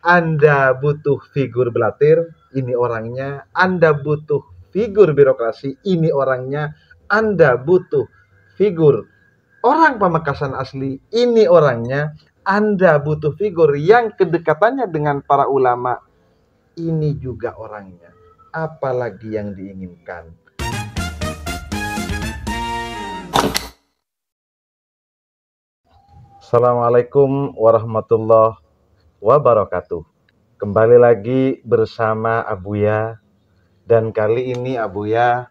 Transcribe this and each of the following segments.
Anda butuh figur Blatter, ini orangnya. Anda butuh figur birokrasi, ini orangnya. Anda butuh figur orang Pamekasan asli, ini orangnya. Anda butuh figur yang kedekatannya dengan para ulama, ini juga orangnya. Apalagi yang diinginkan. Assalamualaikum warahmatullahi wabarakatuh. Kembali lagi bersama Abuya, dan kali ini Abuya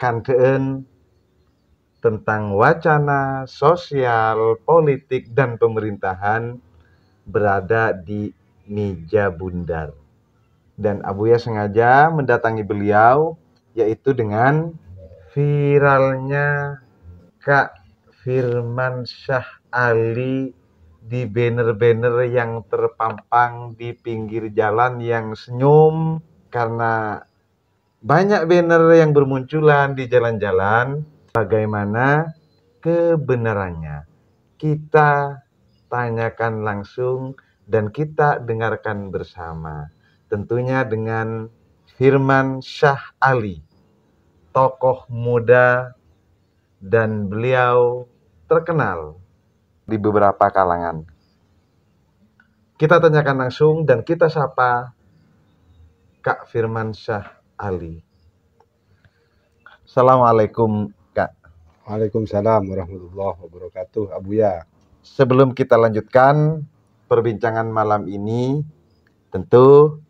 kanteen tentang wacana sosial, politik, dan pemerintahan berada di meja bundar. Dan Abuya sengaja mendatangi beliau, yaitu dengan viralnya Kak Firmansyah Ali di banner-banner yang terpampang di pinggir jalan yang senyum, karena banyak banner yang bermunculan di jalan-jalan. Bagaimana kebenarannya? Kita tanyakan langsung dan kita dengarkan bersama. Tentunya dengan Firmansyah Ali, tokoh muda, dan beliau terkenal di beberapa kalangan. Kita tanyakan langsung dan kita sapa Kak Firmansyah Ali. Assalamualaikum Kak. Waalaikumsalam warahmatullahi wabarakatuh, Abuya. Sebelum kita lanjutkan perbincangan malam ini, tentu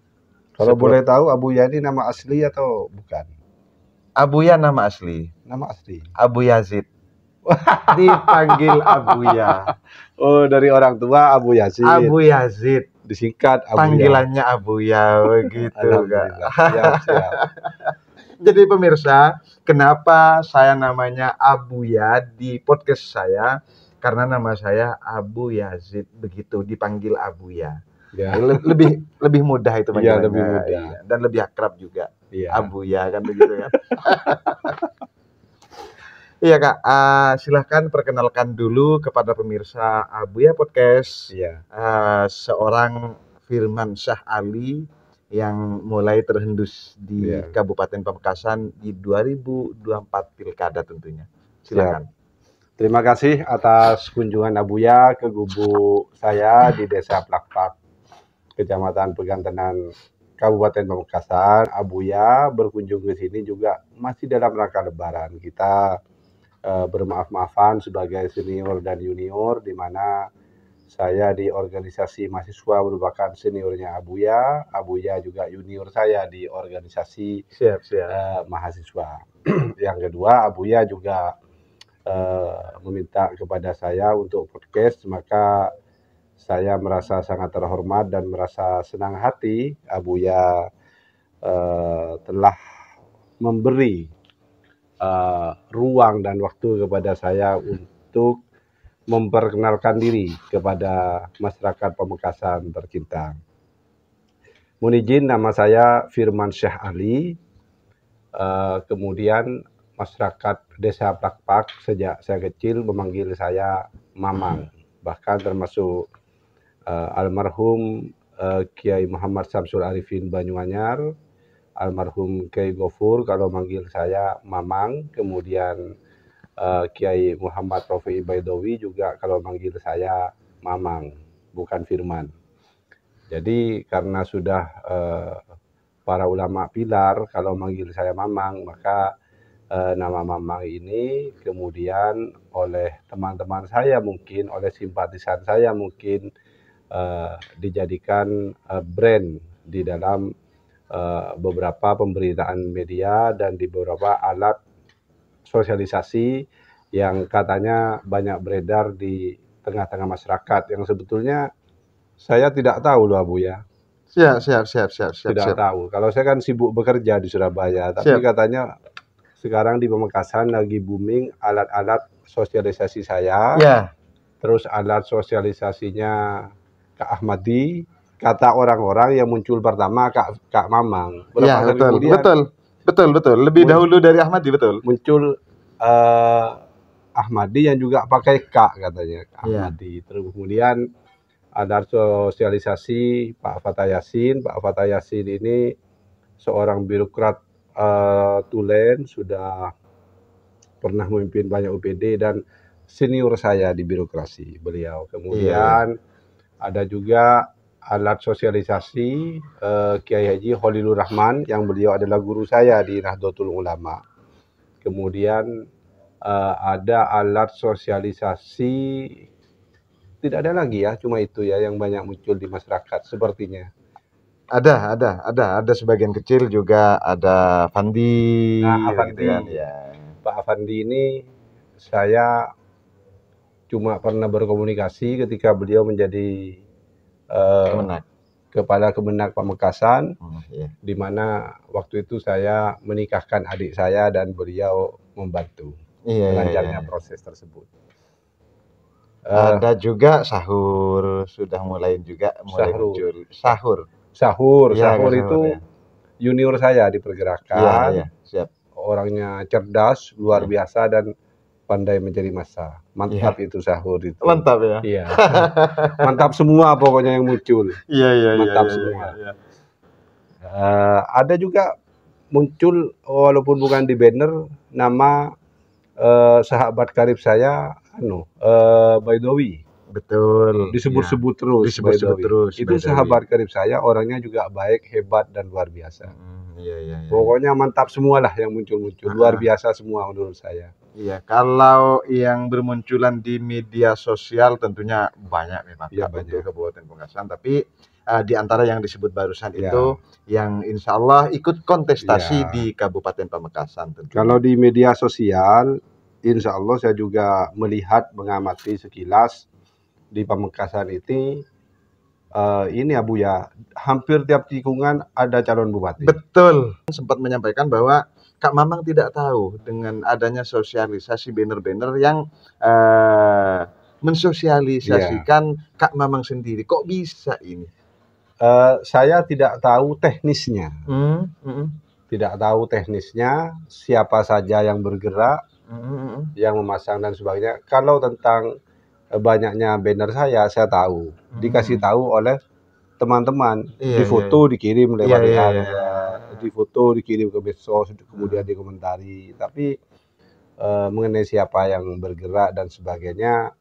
kalau boleh tahu Abuya ini nama asli atau bukan? Abuya nama asli. Nama asli. Abu Yazid. Dipanggil Abuya. Oh, dari orang tua Abu Yazid. Abu Yazid. Disingkat Abuya. Panggilannya Abuya begitu Kak. Siap. Jadi pemirsa, kenapa saya namanya Abuya di podcast saya? Karena nama saya Abu Yazid, begitu dipanggil Abuya. Ya. Lebih mudah itu panggilannya. Lebih mudah. Iya. Dan lebih akrab juga. Iya. Abuya kan begitu kan. Iya Kak, silahkan perkenalkan dulu kepada pemirsa Abuya Podcast. Iya. Seorang Firmansyah Ali yang mulai terhendus di Kabupaten Pamekasan di 2024 Pilkada tentunya. Silakan. Terima kasih atas kunjungan Abuya ke gubuk saya di Desa Plakpak, Kecamatan Pegantenan, Kabupaten Pamekasan. Abuya berkunjung ke sini juga masih dalam rangka Lebaran. Kita bermaaf-maafan sebagai senior dan junior, di mana saya di organisasi mahasiswa merupakan seniornya Abuya. Abuya juga junior saya di organisasi mahasiswa. Yang kedua, Abuya juga meminta kepada saya untuk podcast, maka saya merasa sangat terhormat dan merasa senang hati Abuya telah memberi ruang dan waktu kepada saya untuk memperkenalkan diri kepada masyarakat Pamekasan tercinta. Mohon izin, nama saya Firmansyah Ali. Kemudian masyarakat Desa Plakpak sejak saya kecil memanggil saya Mamang. Bahkan termasuk almarhum Kiai Muhammad Samsul Arifin Banyuanyar, almarhum Kiai Gofur kalau manggil saya Mamang. Kemudian Kiai Muhammad Rafi'i Baidowi juga kalau manggil saya Mamang, bukan Firman. Jadi karena sudah para ulama pilar kalau manggil saya Mamang, maka nama Mamang ini kemudian oleh teman-teman saya mungkin, oleh simpatisan saya mungkin dijadikan brand di dalam beberapa pemberitaan media dan di beberapa alat sosialisasi yang katanya banyak beredar di tengah-tengah masyarakat, yang sebetulnya saya tidak tahu loh Abuya. Siap. Tidak tahu. Kalau saya kan sibuk bekerja di Surabaya, tapi katanya sekarang di Pamekasan lagi booming alat-alat sosialisasi saya. Terus alat sosialisasinya Kak Ahmadi, kata orang-orang yang muncul pertama Kak Mamang. Betul. Lebih dahulu dari Ahmadi, betul. Muncul Ahmadi yang juga pakai Kak katanya, Ahmadi. Terus kemudian ada sosialisasi Pak Fatah Yasin. Pak Fatah Yasin ini seorang birokrat tulen, sudah pernah memimpin banyak UPD dan senior saya di birokrasi beliau. Kemudian ada juga alat sosialisasi Kiai Haji Khalilur Rahman yang beliau adalah guru saya di Nahdlatul Ulama. Kemudian ada alat sosialisasi, tidak ada lagi ya, cuma itu ya yang banyak muncul di masyarakat sepertinya. Ada sebagian kecil juga ada Fandi. Nah, Afandi, gitu kan, ya. Pak Afandi ini saya cuma pernah berkomunikasi ketika beliau menjadi Kepala Kemenak Pamekasan, di mana waktu itu saya menikahkan adik saya dan beliau membantu lancarnya proses tersebut. Ada juga sahur, sudah mulai muncul. Sahur Itu junior saya di pergerakan. Siap. Orangnya cerdas, luar biasa dan pandai menjadi massa. Mantap itu sahur itu. Mantap ya. Iya. Mantap semua pokoknya yang muncul. Mantap semua. Ada juga muncul walaupun bukan di banner nama sahabat karib saya Baidowi. Betul. Disebut-sebut terus. Itu sahabat karib saya, orangnya juga baik, hebat dan luar biasa. Pokoknya mantap semualah yang muncul-muncul. Luar biasa semua menurut saya. Iya, kalau yang bermunculan di media sosial tentunya banyak memang untuk Kabupaten Pamekasan, tapi di antara yang disebut barusan itu yang insya Allah ikut kontestasi di Kabupaten Pamekasan. Tentunya. Kalau di media sosial, insya Allah saya juga melihat, mengamati sekilas di Pamekasan ini Abu ya, hampir tiap tikungan ada calon bupati. Betul. Sempat menyampaikan bahwa Kak Mamang tidak tahu dengan adanya sosialisasi banner-banner yang mensosialisasikan Kak Mamang sendiri. Kok bisa ini? Saya tidak tahu teknisnya. Tidak tahu teknisnya, siapa saja yang bergerak, yang memasang dan sebagainya. Kalau tentang banyaknya banner saya tahu. Dikasih tahu oleh teman-teman. Difoto, dikirim lewat difoto, dikirim ke medsos, kemudian dikomentari. Tapi mengenai siapa yang bergerak dan sebagainya,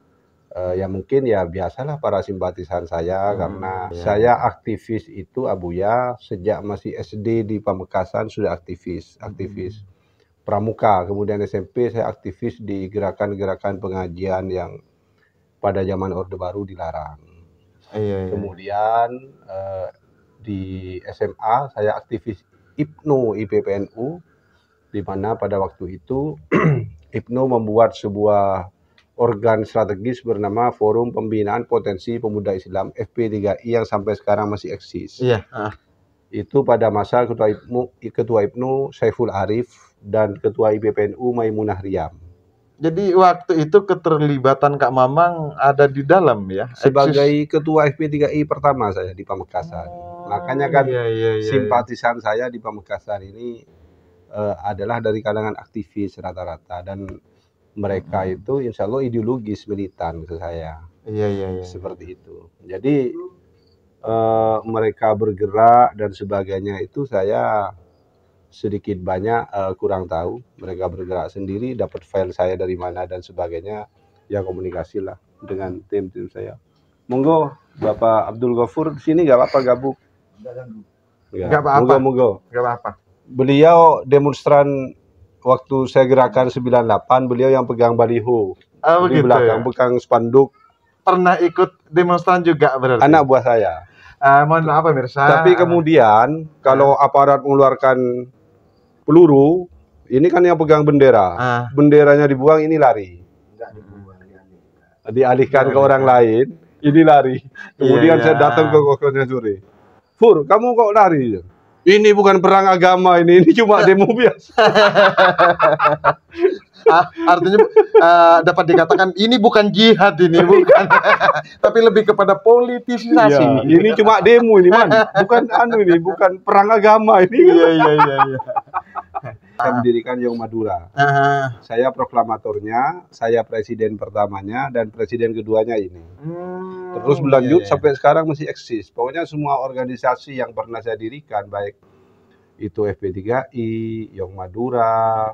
ya mungkin ya biasalah para simpatisan saya, karena saya aktivis itu Abuya sejak masih SD di Pamekasan sudah aktivis pramuka. Kemudian SMP saya aktivis di gerakan-gerakan pengajian yang pada zaman Orde Baru dilarang. Kemudian di SMA saya aktivis IPPNU, di mana pada waktu itu IPNU membuat sebuah organ strategis bernama Forum Pembinaan Potensi Pemuda Islam FP3I yang sampai sekarang masih eksis. Itu pada masa Ketua IPNU Saiful Arif dan Ketua IPPNU Maimunah Riam. Jadi waktu itu keterlibatan Kak Mamang ada di dalam ya? Sebagai Ketua FP3I pertama saya di Pamekasan. Makanya kan simpatisan saya di Pamekasan ini adalah dari kalangan aktivis rata-rata, dan mereka itu insya Allah ideologis militan ke saya. Seperti itu. Jadi mereka bergerak dan sebagainya itu saya sedikit banyak kurang tahu. Mereka bergerak sendiri, dapat file saya dari mana dan sebagainya, ya komunikasi lah dengan tim-tim saya. Monggo Bapak Abdul Ghafur di sini nggak apa-apa gabung. Nggak apa-apa. Monggo. Nggak apa-apa. Beliau demonstran waktu saya gerakan 98, beliau yang pegang baliho di belakang, pegang spanduk. Pernah ikut demonstran juga berarti? Anak buah saya. Mohon maaf pemirsa. Tapi kemudian kalau aparat mengeluarkan peluru, ini kan yang pegang bendera. Benderanya dibuang, ini lari. Dialihkan ke orang lain, ini lari. Kemudian saya datang ke kokonya sore. Fur, kamu kok lari? Ini bukan perang agama, ini cuma demo biasa. Artinya dapat dikatakan ini bukan jihad, ini bukan, tapi lebih kepada politisasi. Ini cuma demo ini, man. Bukan ini, bukan perang agama ini. saya mendirikan Yong Madura. Saya proklamatornya, saya presiden pertamanya, dan presiden keduanya ini. Terus berlanjut sampai sekarang masih eksis. Pokoknya semua organisasi yang pernah saya dirikan, baik itu FP3I, Yong Madura,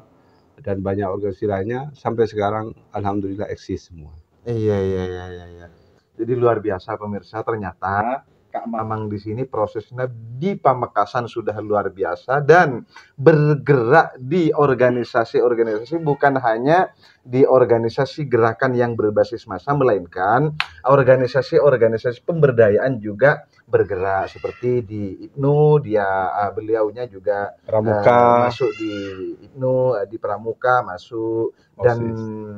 dan banyak organisasi lainnya, sampai sekarang alhamdulillah eksis semua. Iya. Jadi luar biasa pemirsa, ternyata Kak Mamang di sini prosesnya di Pamekasan sudah luar biasa dan bergerak di organisasi-organisasi, bukan hanya di organisasi gerakan yang berbasis massa, melainkan organisasi-organisasi pemberdayaan juga bergerak, seperti di IPNU, beliaunya juga Pramuka, masuk di IPNU, di Pramuka masuk, dan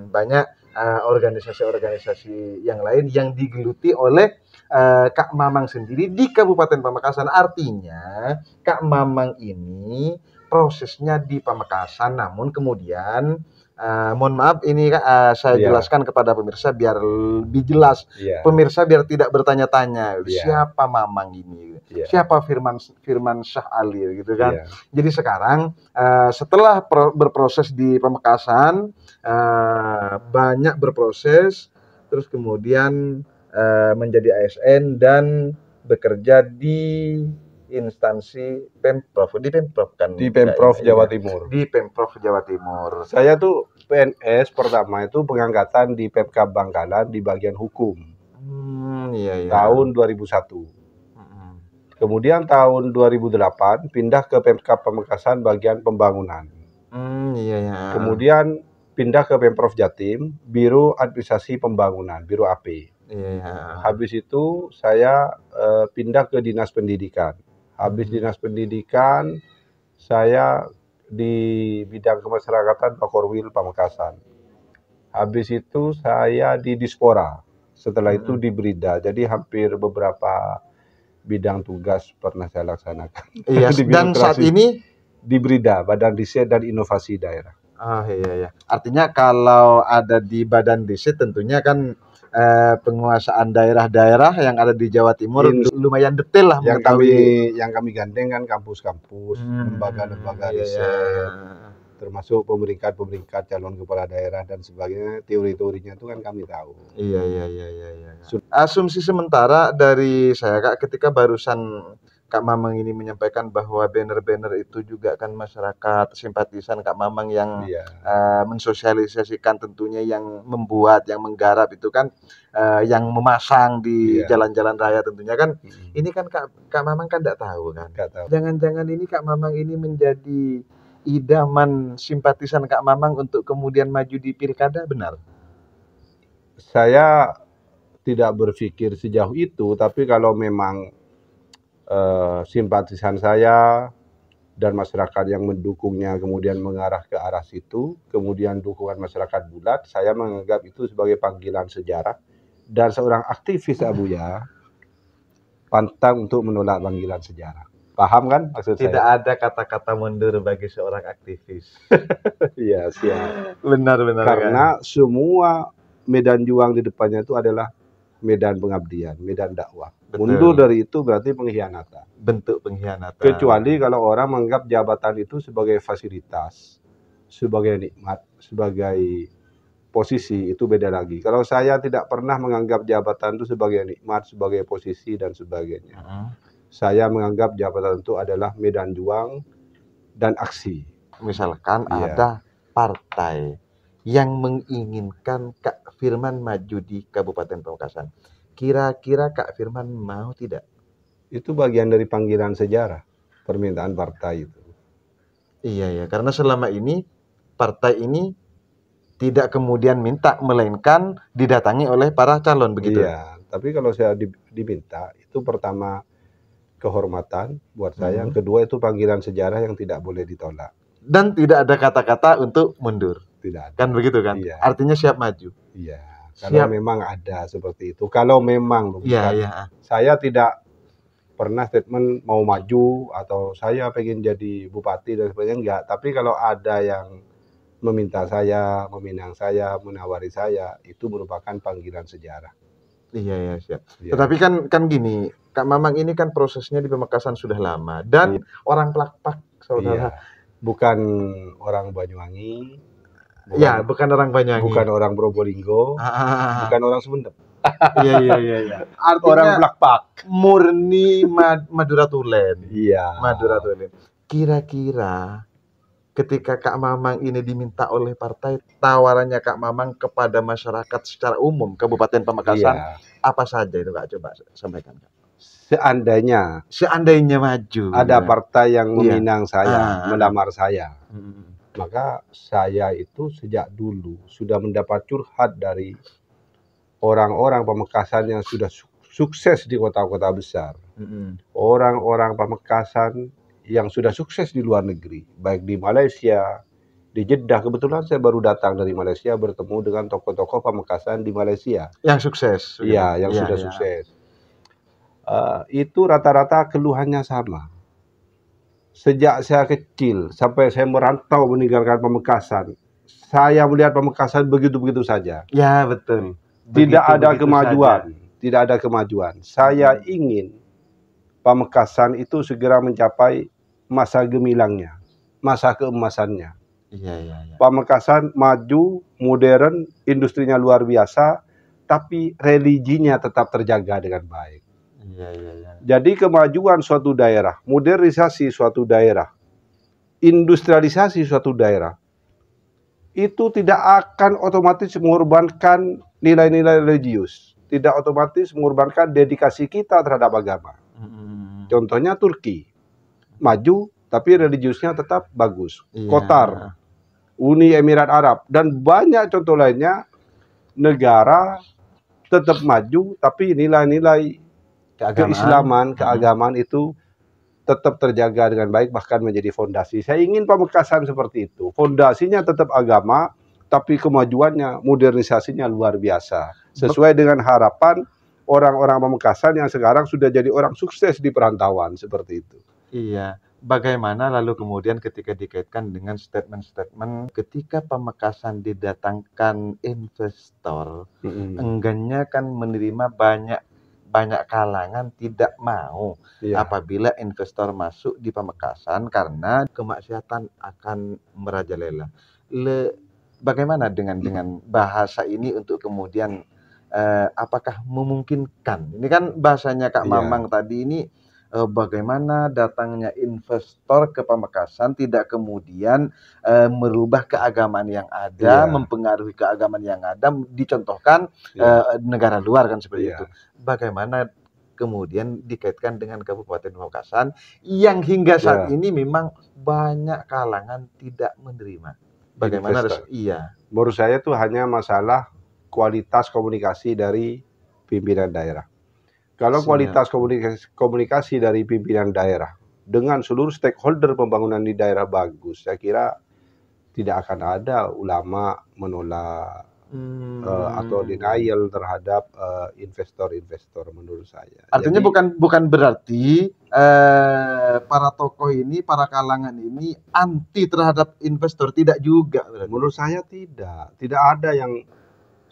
banyak organisasi-organisasi yang lain yang digeluti oleh Kak Mamang sendiri di Kabupaten Pamekasan. Artinya Kak Mamang ini prosesnya di Pamekasan, namun kemudian mohon maaf ini saya jelaskan kepada pemirsa biar lebih jelas. Pemirsa biar tidak bertanya-tanya siapa Mamang ini, siapa Firman Syah Ali gitu kan. Jadi sekarang setelah berproses di Pamekasan, banyak berproses, terus kemudian menjadi ASN dan bekerja di instansi Pemprov, di Pemprov Jawa Timur. Di Pemprov Jawa Timur. Saya tuh PNS pertama itu pengangkatan di Pemkab Bangkalan di bagian hukum. Tahun 2001. Kemudian tahun 2008 pindah ke Pemkab Pamekasan bagian pembangunan. Kemudian pindah ke Pemprov Jatim, Biro Administrasi Pembangunan, Biro AP. Habis itu saya pindah ke Dinas Pendidikan. Habis Dinas Pendidikan, saya di bidang kemasyarakatan Pakorwil Pamekasan. Habis itu saya di Dispora. Setelah itu di Brida. Jadi hampir beberapa bidang tugas pernah saya laksanakan. Dan saat ini di Brida, Badan Riset dan Inovasi Daerah. Artinya kalau ada di Badan Riset tentunya kan penguasaan daerah-daerah yang ada di Jawa Timur lumayan detail lah mengetahui. Yang kami gandeng kan kampus-kampus, lembaga-lembaga riset, termasuk pemeringkat calon kepala daerah dan sebagainya. Teori-teorinya itu kan kami tahu. Asumsi sementara dari saya Kak, ketika barusan Kak Mamang ini menyampaikan bahwa banner-banner itu juga kan masyarakat simpatisan Kak Mamang yang mensosialisasikan, tentunya yang membuat, yang menggarap itu kan, yang memasang di jalan-jalan raya tentunya kan. Ini kan Kak Mamang kan tidak tahu kan. Jangan-jangan ini Kak Mamang ini menjadi idaman simpatisan Kak Mamang untuk kemudian maju di pilkada, benar? Saya tidak berpikir sejauh itu, tapi kalau memang simpatisan saya dan masyarakat yang mendukungnya kemudian mengarah ke arah situ, kemudian dukungan masyarakat bulat, saya menganggap itu sebagai panggilan sejarah, dan seorang aktivis Abuya pantang untuk menolak panggilan sejarah. Paham kan maksud saya? Tidak ada kata-kata mundur bagi seorang aktivis. Iya, siap. Benar. Karena semua medan juang di depannya itu adalah medan pengabdian, medan dakwah. Mundur dari itu berarti pengkhianatan. Bentuk pengkhianatan. Kecuali kalau orang menganggap jabatan itu sebagai fasilitas, sebagai nikmat, sebagai posisi, itu beda lagi. Kalau saya tidak pernah menganggap jabatan itu sebagai nikmat, sebagai posisi dan sebagainya. Saya menganggap jabatan itu adalah medan juang dan aksi. Misalkan ada partai yang menginginkan Kak Firman maju di Kabupaten Pamekasan, kira-kira Kak Firman mau tidak? Itu bagian dari panggilan sejarah, permintaan partai itu. Iya, karena selama ini partai ini tidak kemudian minta, melainkan didatangi oleh para calon, begitu? Iya, tapi kalau saya diminta, itu pertama kehormatan buat saya, yang kedua itu panggilan sejarah yang tidak boleh ditolak. Dan tidak ada kata-kata untuk mundur. Tidak ada. Kan begitu kan? Iya. Artinya siap maju. Iya. Kalau memang ada seperti itu. Kalau memang saya tidak pernah statement mau maju atau saya pengen jadi bupati dan sebagainya, enggak. Tapi kalau ada yang meminta saya, meminang saya, menawari saya, itu merupakan panggilan sejarah. Iya, siap. Tetapi kan gini, Kak Mamang ini kan prosesnya di Pamekasan sudah lama dan orang Plakpak, saudara. bukan orang Banyuwangi, Ya, bukan orang Banyuwangi. bukan orang Probolinggo, bukan orang Sumenep. Iya. Artinya Orang Plakpak. murni Madura Tulen. Iya. Madura Tulen. Kira-kira ketika Kak Mamang ini diminta oleh partai, tawarannya Kak Mamang kepada masyarakat secara umum Kabupaten Pamekasan, Iya. apa saja itu Kak? Coba sampaikan Kak. Seandainya maju ada ya. partai yang Iya. meminang saya, melamar saya, Hmm. maka saya itu sejak dulu sudah mendapat curhat dari orang-orang Pamekasan yang sudah sukses di kota-kota besar. Orang-orang Pamekasan yang sudah sukses di luar negeri, baik di Malaysia, di Jeddah. Kebetulan saya baru datang dari Malaysia bertemu dengan tokoh-tokoh Pamekasan di Malaysia. Yang sukses. Iya, yang sudah sukses. Itu rata-rata keluhannya sama. Sejak saya kecil sampai saya merantau meninggalkan Pamekasan, saya melihat Pamekasan begitu-begitu saja. Ya, betul. Tidak ada kemajuan. Tidak ada kemajuan. Saya ingin Pamekasan itu segera mencapai masa gemilangnya, masa keemasannya. Iya. Pamekasan maju, modern, industrinya luar biasa, tapi religinya tetap terjaga dengan baik. Iya. Jadi kemajuan suatu daerah, modernisasi suatu daerah, industrialisasi suatu daerah, itu tidak akan otomatis mengorbankan nilai-nilai religius, tidak otomatis mengorbankan dedikasi kita terhadap agama. Contohnya Turki, maju tapi religiusnya tetap bagus. Qatar, Uni Emirat Arab, dan banyak contoh lainnya, negara tetap maju tapi nilai-nilai keislaman, keagamaan itu tetap terjaga dengan baik, bahkan menjadi fondasi. Saya ingin Pamekasan seperti itu. Fondasinya tetap agama, tapi kemajuannya, modernisasinya luar biasa. Sesuai dengan harapan orang-orang Pamekasan yang sekarang sudah jadi orang sukses di perantauan, seperti itu. Iya. Bagaimana lalu kemudian ketika dikaitkan dengan statement-statement ketika Pamekasan didatangkan investor, enggannya kan menerima banyak kalangan tidak mau apabila investor masuk di Pamekasan karena kemaksiatan akan merajalela. Bagaimana dengan bahasa ini untuk kemudian apakah memungkinkan? Ini kan bahasanya Kak Mamang tadi ini, bagaimana datangnya investor ke Pamekasan tidak kemudian merubah keagamaan yang ada, mempengaruhi keagamaan yang ada, dicontohkan negara luar kan seperti itu. Bagaimana kemudian dikaitkan dengan Kabupaten Pamekasan yang hingga saat ini memang banyak kalangan tidak menerima. Bagaimana harus Menurut saya itu hanya masalah kualitas komunikasi dari pimpinan daerah. Kalau kualitas komunikasi dari pimpinan daerah dengan seluruh stakeholder pembangunan di daerah bagus, saya kira tidak akan ada ulama menolak atau denial terhadap investor-investor menurut saya. Artinya bukan berarti para tokoh ini, para kalangan ini anti terhadap investor, tidak juga. Menurut saya tidak ada yang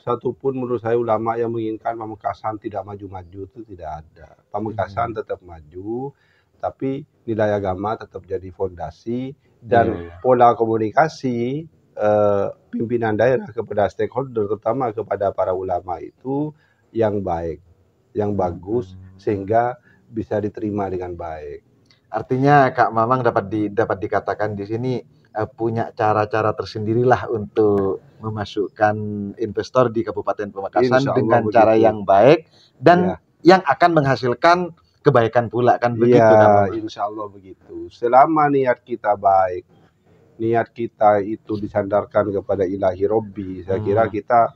satupun menurut saya ulama yang menginginkan Pamekasan tidak maju-maju, itu tidak ada. Pamekasan tetap maju, tapi nilai agama tetap jadi fondasi, dan pola komunikasi pimpinan daerah kepada stakeholder, terutama kepada para ulama itu yang baik, yang bagus, sehingga bisa diterima dengan baik. Artinya Kak Mamang dapat dikatakan di sini punya cara-cara tersendirilah untuk memasukkan investor di Kabupaten Pamekasan dengan cara yang baik dan yang akan menghasilkan kebaikan pula, kan begitu kan? Insya Allah begitu. Selama niat kita baik, niat kita itu disandarkan kepada ilahi Robbi, saya kira kita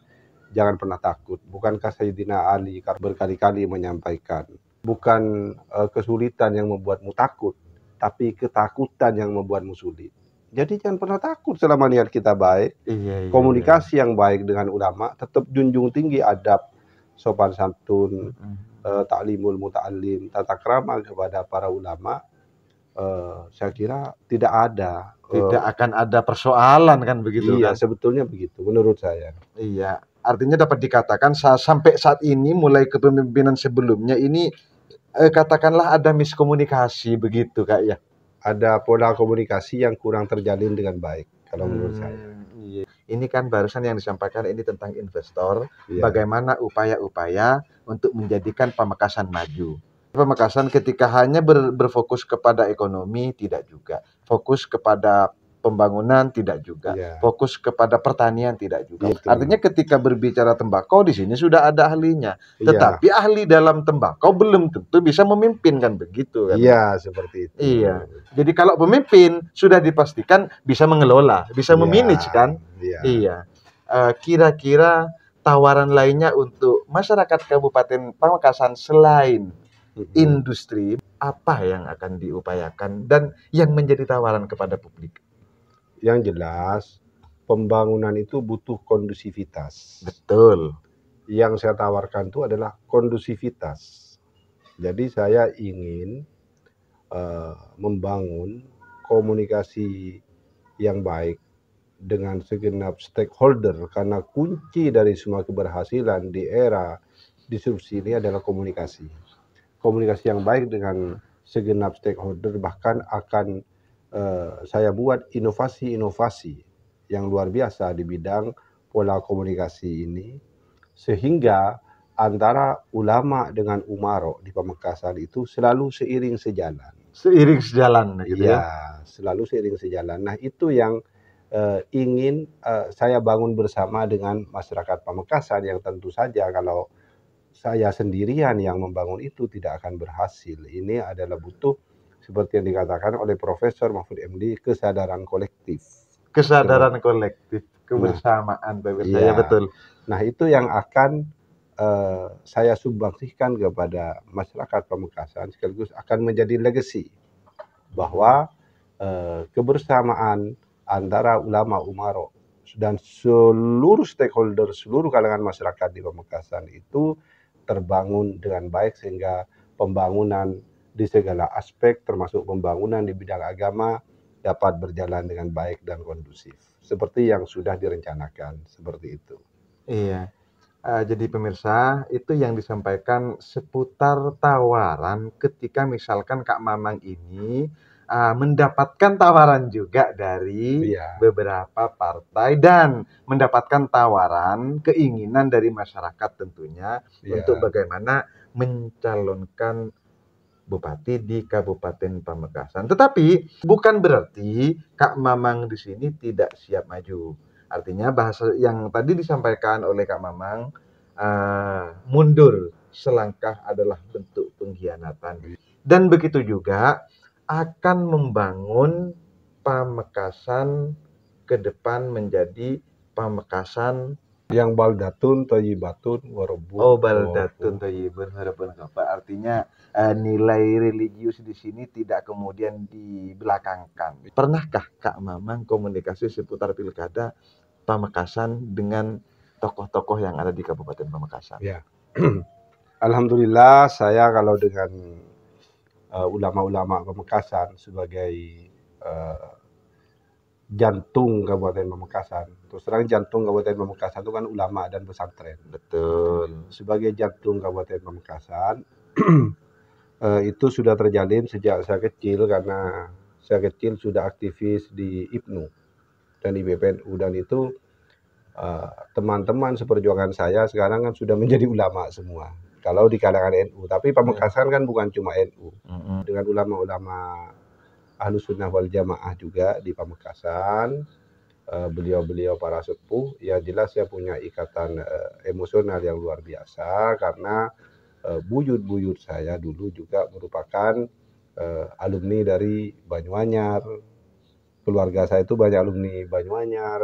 jangan pernah takut. Bukankah Sayyidina Ali berkali-kali menyampaikan, bukan kesulitan yang membuatmu takut, tapi ketakutan yang membuatmu sulit. Jadi jangan pernah takut selama niat kita baik. Komunikasi yang baik dengan ulama, tetap junjung tinggi adab, sopan santun, ta'limul muta'allim, tata krama kepada para ulama. Saya kira tidak akan ada persoalan kan begitu. Iya, kan? Sebetulnya begitu menurut saya. Iya, artinya dapat dikatakan sampai saat ini mulai kepemimpinan sebelumnya ini katakanlah ada miskomunikasi begitu Kak ya. ada pola komunikasi yang kurang terjalin dengan baik kalau menurut saya. Iya. Ini kan barusan yang disampaikan ini tentang investor, Iya. bagaimana upaya-upaya untuk menjadikan Pamekasan maju. Pamekasan ketika hanya berfokus kepada ekonomi tidak juga, fokus kepada pembangunan tidak juga, Iya. fokus kepada pertanian tidak juga. Betul. Artinya ketika berbicara tembakau di sini sudah ada ahlinya, Iya. tetapi ahli dalam tembakau belum tentu bisa memimpin kan begitu kan? Iya, seperti itu. Iya. Jadi kalau pemimpin sudah dipastikan bisa mengelola, bisa Iya. memanage kan? Iya. Iya. Kira-kira tawaran lainnya untuk masyarakat Kabupaten Pamekasan selain industri, apa yang akan diupayakan dan yang menjadi tawaran kepada publik? Yang jelas, pembangunan itu butuh kondusivitas. Betul. Yang saya tawarkan itu adalah kondusivitas. Jadi saya ingin membangun komunikasi yang baik dengan segenap stakeholder, karena kunci dari semua keberhasilan di era disrupsi ini adalah komunikasi. Komunikasi yang baik dengan segenap stakeholder, bahkan akan saya buat inovasi-inovasi yang luar biasa di bidang pola komunikasi ini, sehingga antara ulama dengan umaro di Pamekasan itu selalu seiring sejalan. Seiring sejalan gitu ya? Ya, selalu seiring sejalan. Nah, itu yang ingin saya bangun bersama dengan masyarakat Pamekasan, yang tentu saja kalau saya sendirian yang membangun itu tidak akan berhasil. Ini adalah butuh, seperti yang dikatakan oleh Profesor Mahfud MD, kesadaran kolektif. Kesadaran kolektif, kebersamaan, Iya. betul. Nah, itu yang akan saya sumbangsikan kepada masyarakat Pamekasan, sekaligus akan menjadi legacy bahwa kebersamaan antara ulama umaro dan seluruh stakeholder, seluruh kalangan masyarakat di Pamekasan itu terbangun dengan baik, sehingga pembangunan di segala aspek termasuk pembangunan di bidang agama dapat berjalan dengan baik dan kondusif seperti yang sudah direncanakan, seperti itu. Iya. Jadi pemirsa, itu yang disampaikan seputar tawaran ketika misalkan Kak Mamang ini mendapatkan tawaran juga dari beberapa partai dan mendapatkan tawaran keinginan dari masyarakat tentunya untuk bagaimana mencalonkan bupati di Kabupaten Pamekasan. Tetapi bukan berarti Kak Mamang di sini tidak siap maju. Artinya bahasa yang tadi disampaikan oleh Kak Mamang, mundur selangkah adalah bentuk pengkhianatan. Dan begitu juga akan membangun Pamekasan ke depan menjadi Pamekasan yang baldatun thayyibatun warabun. Oh, baldatun thayyibun warabun ghafur. Artinya nilai religius di sini tidak kemudian dibelakangkan. Pernahkah Kak Mamang komunikasi seputar pilkada Pamekasan dengan tokoh-tokoh yang ada di Kabupaten Pamekasan? Ya. Alhamdulillah, saya kalau dengan ulama-ulama Pamekasan sebagai jantung Kabupaten Pamekasan. Terus terang jantung Kabupaten Pamekasan itu kan ulama dan pesantren. Betul. Sebagai jantung Kabupaten Pamekasan itu sudah terjalin sejak saya kecil, karena saya kecil sudah aktivis di IPNU dan IPPNU, dan itu teman-teman seperjuangan saya sekarang kan sudah menjadi ulama semua. Kalau di kalangan NU, tapi Pamekasan kan bukan cuma NU, dengan ulama-ulama Ahlus Sunnah wal Jamaah juga di Pamekasan, beliau-beliau para sepuh, ya jelas saya punya ikatan emosional yang luar biasa, karena buyut-buyut saya dulu juga merupakan alumni dari Banyuanyar. Keluarga saya itu banyak alumni Banyuanyar,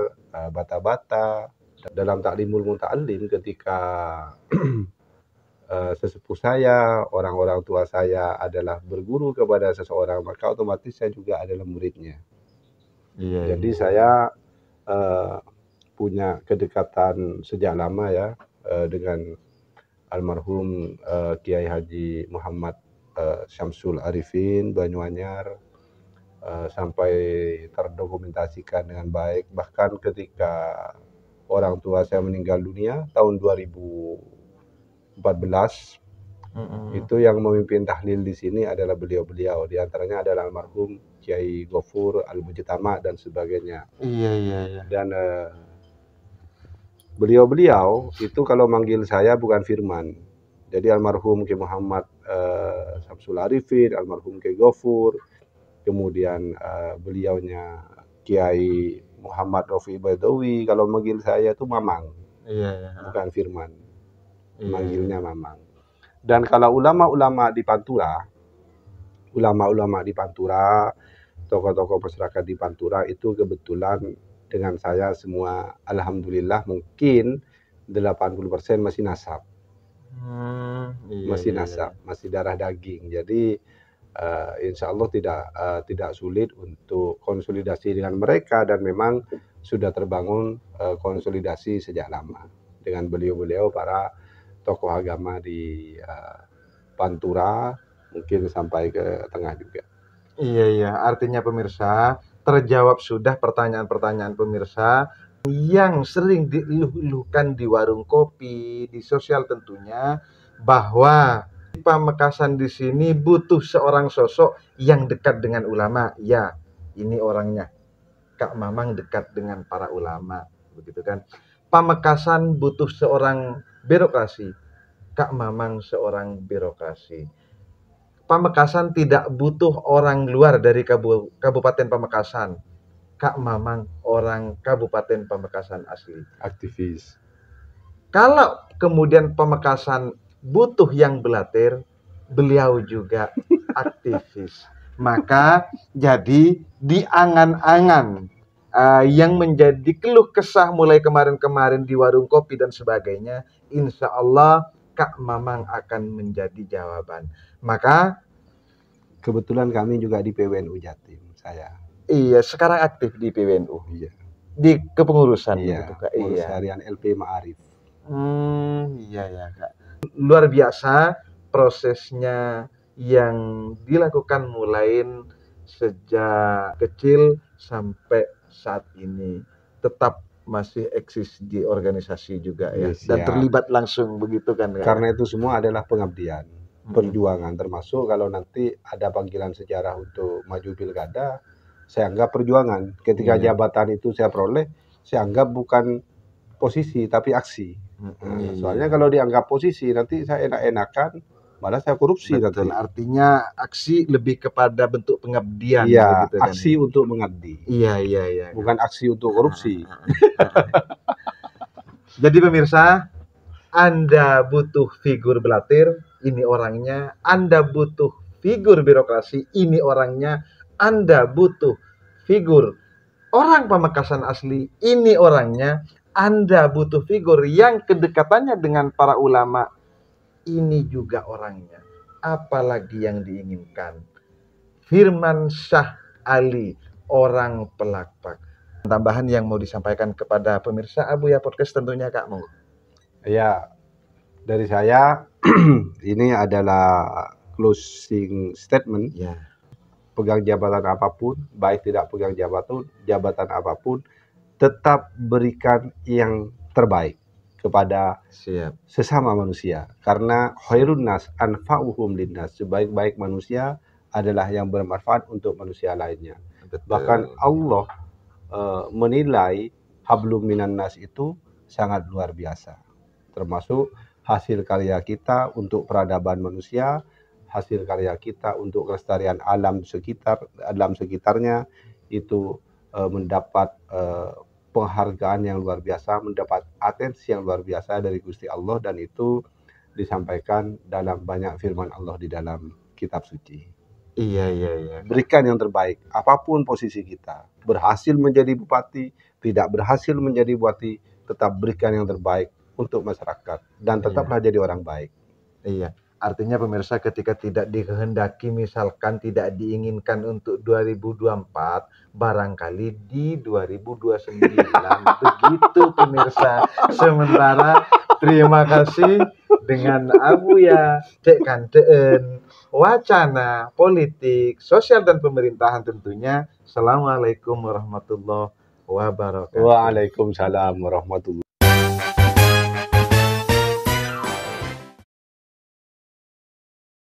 Bata-Bata. Dalam taklimul muta'allim, ketika sesepuh saya, orang-orang tua saya adalah berguru kepada seseorang, maka otomatis saya juga adalah muridnya. Jadi saya punya kedekatan sejak lama ya dengan almarhum Kiai Haji Muhammad Syamsul Arifin Banyuanyar, sampai terdokumentasikan dengan baik. Bahkan ketika orang tua saya meninggal dunia tahun 2014, Itu yang memimpin tahlil di sini adalah beliau-beliau. Di antaranya adalah almarhum Kiai Gofur Al-Mujtama dan sebagainya. Iya. Dan beliau-beliau itu kalau manggil saya bukan Firman. Jadi almarhum Kiai Muhammad Samsul Arifin, almarhum Kiai Gofur, kemudian beliaunya Kiai Muhammad Rofi Badawi, kalau manggil saya itu Mamang. Iya. Bukan Firman. Iya. Manggilnya Mamang. Dan kalau ulama-ulama di Pantura, tokoh-tokoh masyarakat di Pantura itu kebetulan dengan saya semua, alhamdulillah mungkin 80% masih nasab. Masih nasab, masih darah daging. Jadi insya Allah tidak sulit untuk konsolidasi dengan mereka, dan memang sudah terbangun konsolidasi sejak lama dengan beliau-beliau para tokoh agama di Pantura, mungkin sampai ke tengah juga. Iya. Artinya pemirsa, terjawab sudah pertanyaan-pertanyaan pemirsa yang sering dieluh-eluhkan di warung kopi, di sosial tentunya, bahwa Pamekasan di sini butuh seorang sosok yang dekat dengan ulama. Ya, ini orangnya. Kak Mamang dekat dengan para ulama, begitu kan? Pamekasan butuh seorang birokrasi. Kak Mamang seorang birokrasi. Pamekasan tidak butuh orang luar dari Kabupaten Pamekasan. Kak Mamang orang Kabupaten Pamekasan asli. Aktivis. Kalau kemudian Pamekasan butuh yang belatir, beliau juga aktivis. Maka jadi di angan-angan yang menjadi keluh kesah mulai kemarin-kemarin di warung kopi dan sebagainya, insya Allah Kak Mamang akan menjadi jawaban. Maka kebetulan kami juga di PWNU Jatim, saya. Iya, sekarang aktif di PWNU. Iya. Di kepengurusan Iya, gitu, Kak. pengurus Iya. harian LP Ma'arif. Iya, Kak. Luar biasa prosesnya yang dilakukan mulai sejak kecil sampai saat ini, tetap masih eksis di organisasi juga ya, Yes, dan ya. terlibat langsung begitu kan, Kak? Karena itu semua adalah pengabdian, perjuangan, termasuk kalau nanti ada panggilan sejarah untuk maju pilkada, saya anggap perjuangan. Ketika Iya. jabatan itu saya peroleh, saya anggap bukan posisi tapi aksi. Soalnya kalau dianggap posisi, nanti saya enak-enakan, malah saya korupsi. Betul, nanti. artinya aksi lebih kepada bentuk pengabdian. Iya, begitu kan? aksi untuk mengabdi. Iya. Bukan aksi untuk korupsi. Jadi pemirsa, Anda butuh figur belatir, ini orangnya. Anda butuh figur birokrasi, ini orangnya. Anda butuh figur orang Pamekasan asli, ini orangnya. Anda butuh figur yang kedekatannya dengan para ulama, ini juga orangnya. Apalagi yang diinginkan? Firman Syah Ali, orang Pelakpak. Tambahan yang mau disampaikan kepada pemirsa Abuya Podcast tentunya, Kak, monggo. Ya, dari saya ini adalah closing statement. Ya. Pegang jabatan apapun, baik tidak pegang jabatan apapun, tetap berikan yang terbaik kepada sesama manusia. Karena khairun nas anfa'uhum linnas, sebaik-baik manusia adalah yang bermanfaat untuk manusia lainnya. Betul. Bahkan Allah menilai hablum minan nas itu sangat luar biasa. Termasuk hasil karya kita untuk peradaban manusia, hasil karya kita untuk kelestarian alam sekitarnya itu mendapat penghargaan yang luar biasa, mendapat atensi yang luar biasa dari Gusti Allah, dan itu disampaikan dalam banyak firman Allah di dalam kitab suci. Iya. Berikan yang terbaik, apapun posisi kita. Berhasil menjadi bupati, tidak berhasil menjadi bupati, tetap berikan yang terbaik untuk masyarakat dan tetaplah jadi orang baik. Iya. Artinya pemirsa, ketika tidak dikehendaki, misalkan tidak diinginkan untuk 2024, barangkali di 2029. Begitu pemirsa. Sementara terima kasih dengan Abuya Cek Kanteen, wacana politik, sosial dan pemerintahan tentunya. Assalamualaikum warahmatullahi wabarakatuh. Waalaikumsalam warahmatullahi